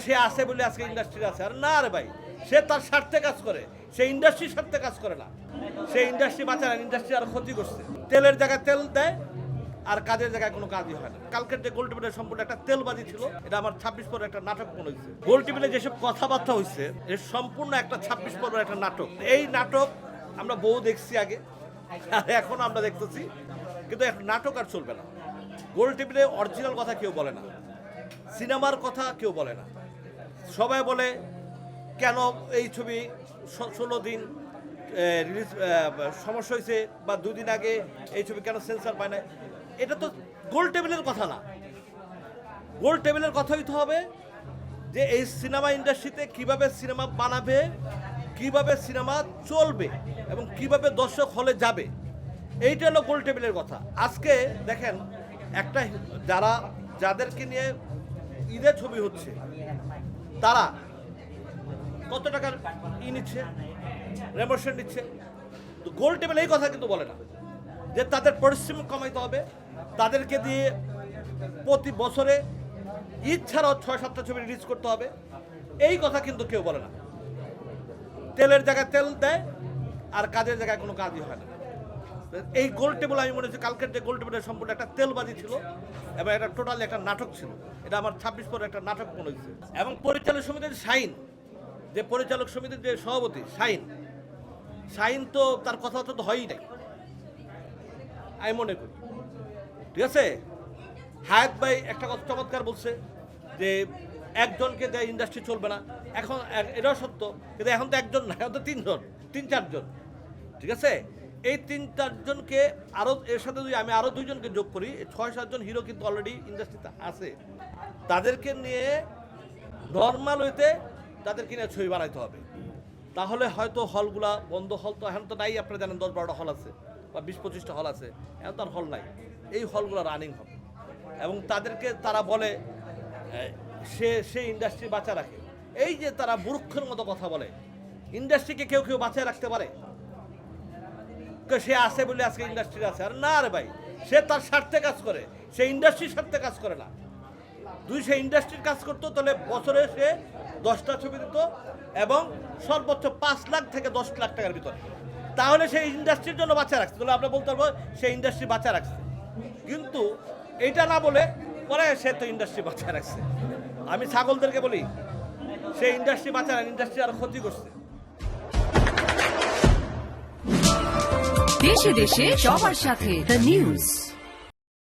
সে আছে বলে আজকে ইন্ডাস্ট্রি আছে। আর না রে ভাই, সে তার স্বার্থে কাজ করে, সে ইন্ডাস্ট্রির স্বার্থে কাজ করে না। সে ইন্ডাস্ট্রি বাঁচায় না, ইন্ডাস্ট্রি আর ক্ষতি করছে। তেলের জায়গায় তেল দেয় আর কাজের জায়গায় কোনো কাজই হয় না। কালকের যে গোল টেবিলের সম্পূর্ণ একটা তেলবাজি ছিল, এটা আমার 26 পর্বের একটা নাটক মনে হয়েছে। গোল টেবিলে যেসব কথাবার্তা হয়েছে এর সম্পূর্ণ একটা 26 পর্বের একটা নাটক। এই নাটক আমরা বহু দেখছি আগে, আর এখন আমরা দেখতেছি, কিন্তু এখন নাটক আর চলবে না। গোল টেবিলে অরিজিনাল কথা কেউ বলে না, সিনেমার কথা কেউ বলে না। সবাই বলে কেন এই ছবি 16 দিন রিলিজ সমস্যা হয়েছে, বা 2 দিন আগে এই ছবি কেন সেন্সর পায় না। এটা তো গোল টেবিলের কথা না। গোল টেবিলের কথা হইতে হবে যে এই সিনেমা ইন্ডাস্ট্রিতে কিভাবে সিনেমা বানাবে, কিভাবে সিনেমা চলবে এবং কিভাবে দর্শক হলে যাবে, এইটা হলো গোল টেবিলের কথা। আজকে দেখেন একটা যাদেরকে নিয়ে ঈদের ছবি হচ্ছে তারা কত টাকার নিচ্ছে, রেমোশন নিচ্ছে। তো গোল টেবিল এই কথা কিন্তু বলে না যে তাদের পরিশ্রম কমাইতে হবে, তাদেরকে দিয়ে প্রতি বছরে ঈদ ছাড়াও 6-7টা ছবি রিলিজ করতে হবে, এই কথা কিন্তু কেউ বলে না। তেলের জায়গায় তেল দেয় আর কাজের জায়গায় কোনো কাজই হয় না। এই গোল টেবিল আমি মনে হচ্ছে কালকের যে গোল টেবিলের সম্পূর্ণ একটা তেলবাজি ছিল এবং এটা টোটালি একটা নাটক ছিল। এটা আমার 26 পরে একটা নাটক মনে হচ্ছে। এবং পরিচালক সমিতির শাহিন, যে পরিচালক সমিতির যে সভাপতি শাহিন তো তার কথাবার্তা তো হয়ই নাই আমি মনে করি, ঠিক আছে। হায়াত ভাই একটা কথা চমৎকার বলছে যে একজনকে দেয় ইন্ডাস্ট্রি চলবে না। এখন এটাও সত্য, কিন্তু এখন তো একজন না, এখন তো 3-4জন, ঠিক আছে। এই 3-4 জনকে আরও এর সাথে যদি আমি আরও 2 জনকে যোগ করি, 6-7 জন হিরো কিন্তু অলরেডি ইন্ডাস্ট্রিতে আছে। তাদেরকে নিয়ে নর্মাল হইতে তাদেরকে নিয়ে ছবি বানাইতে হবে, তাহলে হয়তো হলগুলা বন্ধ। হল তো এখন তো নাই, আপনারা জানেন 10-12টা হল আছে বা 20-25টা হল আছে, এখন তো আর হল নাই। এই হলগুলো রানিং হবে এবং তাদেরকে তারা বলে সে ইন্ডাস্ট্রি বাঁচা রাখে। এই যে তারা মূর্খের মতো কথা বলে, ইন্ডাস্ট্রিকে কেউ বাঁচায় রাখতে পারে? সে আছে বলে আজকে ইন্ডাস্ট্রি আছে। আর না রে ভাই, সে তার স্বার্থে কাজ করে, সে ইন্ডাস্ট্রির স্বার্থে কাজ করে না। সে ইন্ডাস্ট্রির কাজ করতো তাহলে বছরে সে 10টা ছবি দিত এবং সর্বোচ্চ 5 লাখ থেকে 10 লাখ টাকার ভিতরে, তাহলে সেই ইন্ডাস্ট্রির জন্য বাঁচা রাখছে। তাহলে আমরা বলতে পারবো সে ইন্ডাস্ট্রি বাঁচা রাখছে। কিন্তু এইটা না বলে পরে সে তো ইন্ডাস্ট্রি বাঁচা রাখছে। আমি ছাগলদেরকে বলি সে ইন্ডাস্ট্রি বাঁচা না, ইন্ডাস্ট্রি আরো ক্ষতি করছে। দেশে দেশে সবার সাথে দ্য নিউজ।